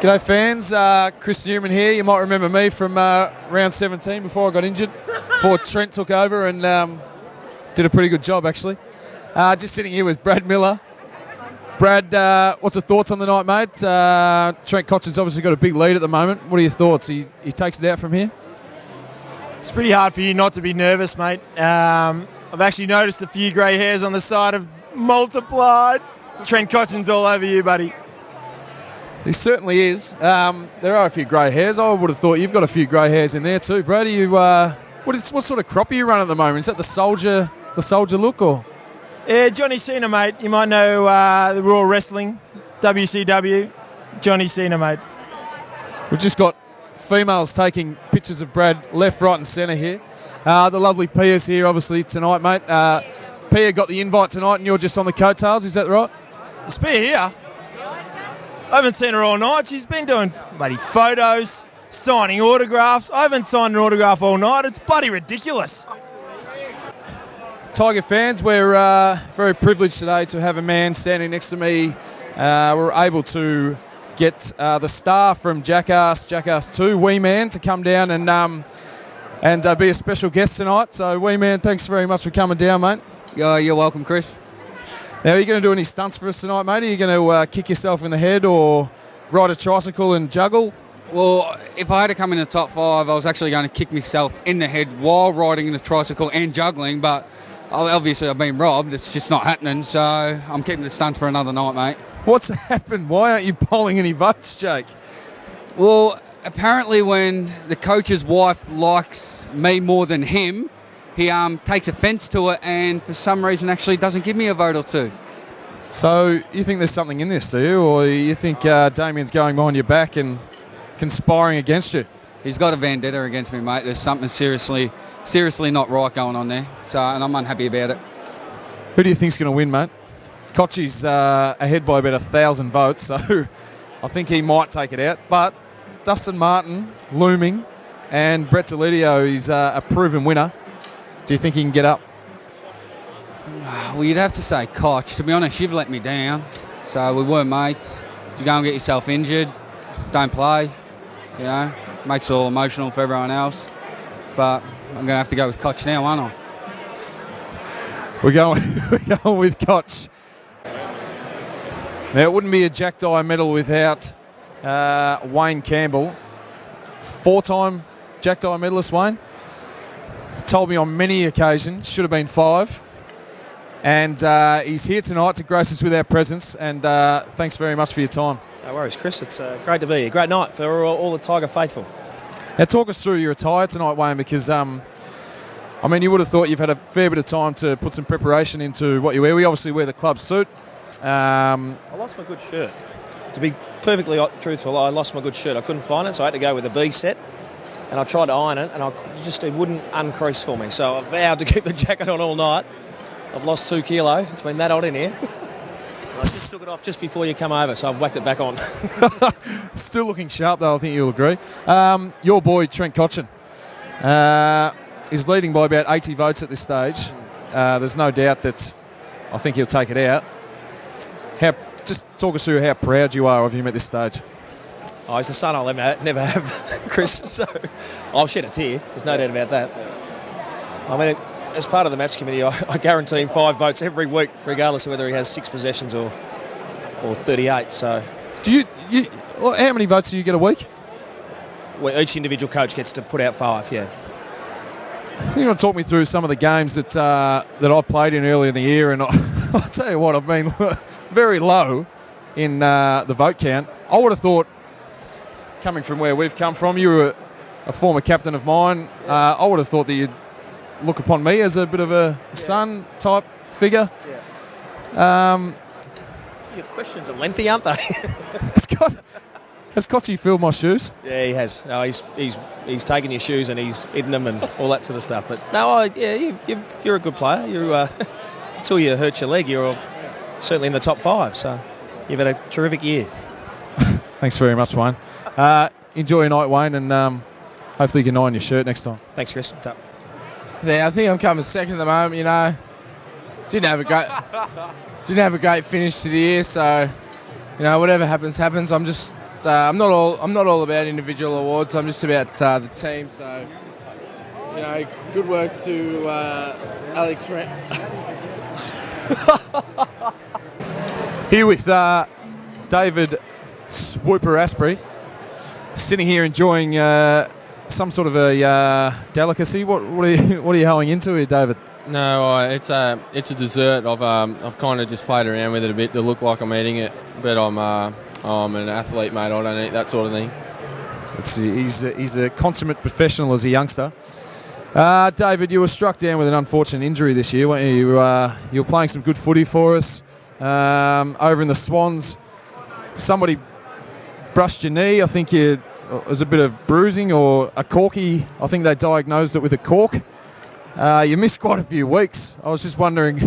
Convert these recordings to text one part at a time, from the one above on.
G'day fans, Chris Newman here. You might remember me from round 17 before I got injured, before Trent took over and did a pretty good job actually. Just sitting here with Brad Miller. Brad, what's the thoughts on the night, mate? Trent Cotchin's obviously got a big lead at the moment. What are your thoughts? He takes it out from here? It's pretty hard for you not to be nervous, mate. I've actually noticed a few grey hairs on the side have multiplied. Trent Cotchin's all over you, buddy. He certainly is. There are a few grey hairs. I would have thought you've got a few grey hairs in there too, Brad. You, what sort of crop are you running at the moment? Is that the soldier look or? Yeah, Johnny Cena, mate. You might know the Raw Wrestling, WCW. Johnny Cena, mate. We've just got females taking pictures of Brad left, right and centre here. The lovely Pia's here obviously tonight, mate. Pia got the invite tonight and you're just on the coattails, is that right? Is Pia here? I haven't seen her all night. She's been doing bloody photos, signing autographs. I haven't signed an autograph all night. It's bloody ridiculous. Tiger fans, we're very privileged today to have a man standing next to me. We're able to get the star from Jackass 2, Wee Man, to come down and be a special guest tonight. So, Wee Man, thanks very much for coming down, mate. You're welcome, Chris. Now, are you going to do any stunts for us tonight, mate? Are you going to kick yourself in the head or ride a tricycle and juggle? Well, if I had to come in the top 5, I was actually going to kick myself in the head while riding the tricycle and juggling, but obviously I've been robbed. It's just not happening, so I'm keeping the stunt for another night, mate. What's happened? Why aren't you polling any votes, Jake? Well, apparently when the coach's wife likes me more than him, he takes offence to it and for some reason actually doesn't give me a vote or two. So you think there's something in this, do you? Or you think Damien's going behind your back and conspiring against you? He's got a vendetta against me, mate. There's something seriously not right going on there. And I'm unhappy about it. Who do you think's going to win, mate? Cotchy's ahead by about 1,000 votes, so I think he might take it out. But Dustin Martin, looming, and Brett Delidio is a proven winner. Do you think he can get up? Well, you'd have to say Koch. To be honest, you've let me down. So we were mates. You go and get yourself injured, don't play, makes it all emotional for everyone else. But I'm going to have to go with Koch now, aren't I? We're going with Koch. Now, it wouldn't be a Jack Dyer medal without Wayne Campbell. 4-time Jack Dyer medalist, Wayne. Told me on many occasions, should have been 5. And he's here tonight to grace us with our presence. And thanks very much for your time. No worries, Chris. It's great to be here. Great night for all the Tiger faithful. Now, talk us through your attire tonight, Wayne, because, you would have thought you've had a fair bit of time to put some preparation into what you wear. We obviously wear the club suit. I lost my good shirt. To be perfectly truthful, I lost my good shirt. I couldn't find it, so I had to go with a B set. And I tried to iron it, and it wouldn't uncrease for me. So I vowed to keep the jacket on all night. I've lost 2 kilo. It's been that hot in here. I just took it off just before you come over, so I've whacked it back on. Still looking sharp, though, I think you'll agree. Your boy, Trent Cotchin, is leading by about 80 votes at this stage. There's no doubt that I think he'll take it out. Just talk us through how proud you are of him at this stage. Oh, he's the son I'll never have, Chris, so I'll shed a tear. There's no doubt about that. As part of the match committee, I guarantee him 5 votes every week, regardless of whether he has 6 possessions or 38. So, how many votes do you get a week? Well, each individual coach gets to put out 5. Yeah. You want to talk me through some of the games that I've played in earlier in the year, and I'll tell you what, I've been very low in the vote count. I would have thought, coming from where we've come from, you were a former captain of mine. I would have thought that you'd look upon me as a bit of a son type figure. Yeah. Your questions are lengthy, aren't they? Has Cotchy filled my shoes? Yeah, he has. No, he's taken your shoes and he's hidden them and all that sort of stuff. But no, you're a good player. Until you hurt your leg, you're certainly in the top 5. So you've had a terrific year. Thanks very much, Wayne. Enjoy your night, Wayne, and hopefully you can iron your shirt next time. Thanks, Chris. What's up? Yeah, I think I'm coming second at the moment. Didn't have a great finish to the year, so whatever happens. I'm just I'm not all about individual awards. I'm just about the team. So, good work to Alex. Here with David Swooper Asprey, sitting here enjoying some sort of a delicacy. What are you hoeing into here, David? No, it's a dessert. I've kind of just played around with it a bit to look like I'm eating it, but I'm an athlete, mate. I don't eat that sort of thing. He's a consummate professional as a youngster. David, you were struck down with an unfortunate injury this year, weren't you? You were playing some good footy for us over in the Swans. Somebody brushed your knee. I think it was a bit of bruising or a corky. I think they diagnosed it with a cork. You missed quite a few weeks. I was just wondering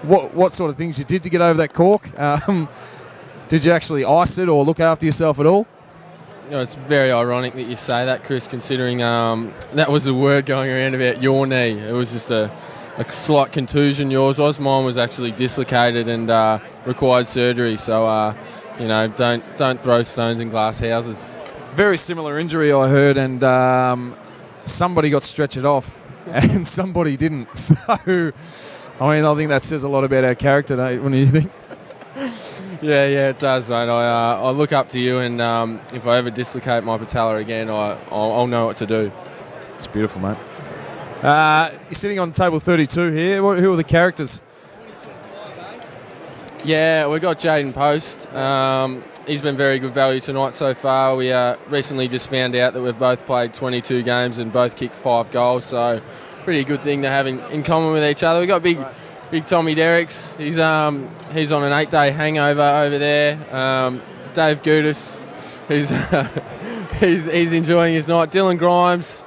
what sort of things you did to get over that cork. Did you actually ice it or look after yourself at all? It's very ironic that you say that, Chris, considering that was the word going around about your knee. It was just a slight contusion. Yours was. Mine was actually dislocated and required surgery. So, don't throw stones in glass houses. Very similar injury, I heard, and somebody got stretchered off and somebody didn't. So, I think that says a lot about our character, don't you think? Yeah, it does, mate. I look up to you, and if I ever dislocate my patella again, I'll know what to do. It's beautiful, mate. You're sitting on table 32 here. Who are the characters? Yeah, we've got Jaden Post. He's been very good value tonight so far. We recently just found out that we've both played 22 games and both kicked 5 goals, so pretty good thing to have in common with each other. We've got Big Tommy Derricks. He's on an 8-day hangover over there. Dave Gudis, he's enjoying his night. Dylan Grimes,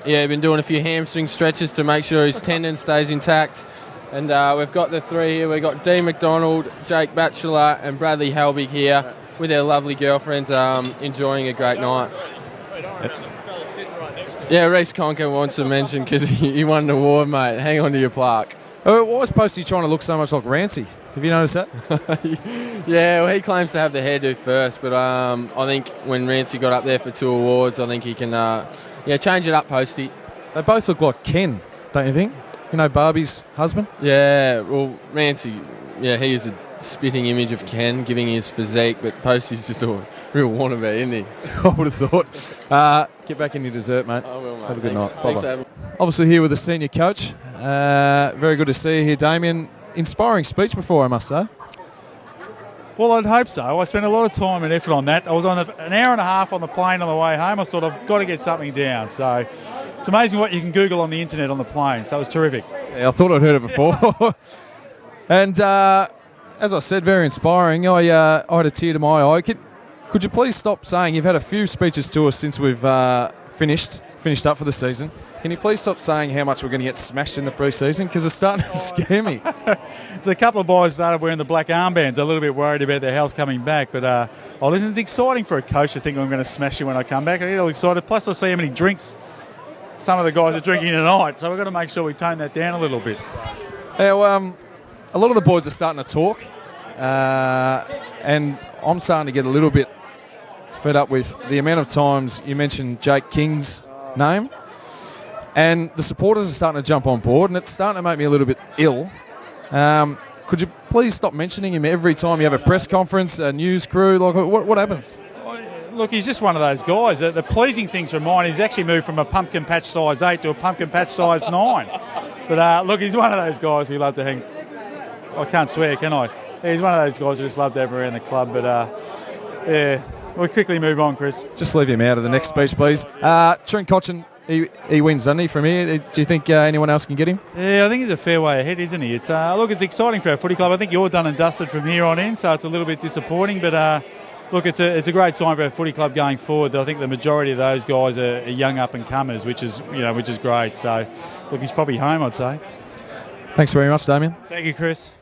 been doing a few hamstring stretches to make sure his tendon stays intact. And we've got the 3 here. We've got Dean McDonald, Jake Batchelor and Bradley Helbig here with their lovely girlfriends enjoying a great night. Yeah, Reece Conker wants to mention because he won an award, mate. Hang on to your plaque. Why was Posty trying to look so much like Rancy? Have you noticed that? Yeah, well, he claims to have the hairdo first, but I think when Rancy got up there for 2 awards, I think he can change it up, Posty. They both look like Ken, don't you think? Barbie's husband? Yeah, well, Rancy, he is a spitting image of Ken, giving his physique, but Posty's just a real wannabe, isn't he? I would have thought. Get back in your dessert, mate. I will, mate. Have a good night. Thanks, Bye-bye. Obviously here with the senior coach. Very good to see you here, Damien. Inspiring speech before, I must say. Well, I'd hope so. I spent a lot of time and effort on that. I was on an hour and a half on the plane on the way home. I thought I've got to get something down. So it's amazing what you can Google on the internet on the plane. So it was terrific. Yeah, I thought I'd heard it before. And as I said, very inspiring. I had a tear to my eye. Could you please stop saying you've had a few speeches to us since we've finished up for the season. Can you please stop saying how much we're going to get smashed in the pre-season? Because it's starting to scare me. So a couple of boys started wearing the black armbands. A little bit worried about their health coming back. But listen, it's exciting for a coach to think I'm going to smash you when I come back. I get all excited. Plus I see how many drinks some of the guys are drinking tonight. So we've got to make sure we tone that down a little bit. Now, a lot of the boys are starting to talk. And I'm starting to get a little bit fed up with the amount of times you mentioned Jake King's name, and the supporters are starting to jump on board, and it's starting to make me a little bit ill. Could you please stop mentioning him every time you have a press conference, a news crew? Like, what happens? Look, he's just one of those guys. The pleasing things from mine, he's actually moved from a pumpkin patch size 8 to a pumpkin patch size 9. But look, he's one of those guys we love to hang. I can't swear, can I? He's one of those guys we just love to have around the club. But we'll quickly move on, Chris. Just leave him out of the next speech, please. Trent Cotchin, he wins, doesn't he, from here? Do you think anyone else can get him? Yeah, I think he's a fair way ahead, isn't he? It's it's exciting for our footy club. I think you're done and dusted from here on in, so it's a little bit disappointing. But look, it's a great sign for our footy club going forward. I think the majority of those guys are young up and comers, which is great. So look, he's probably home, I'd say. Thanks very much, Damien. Thank you, Chris.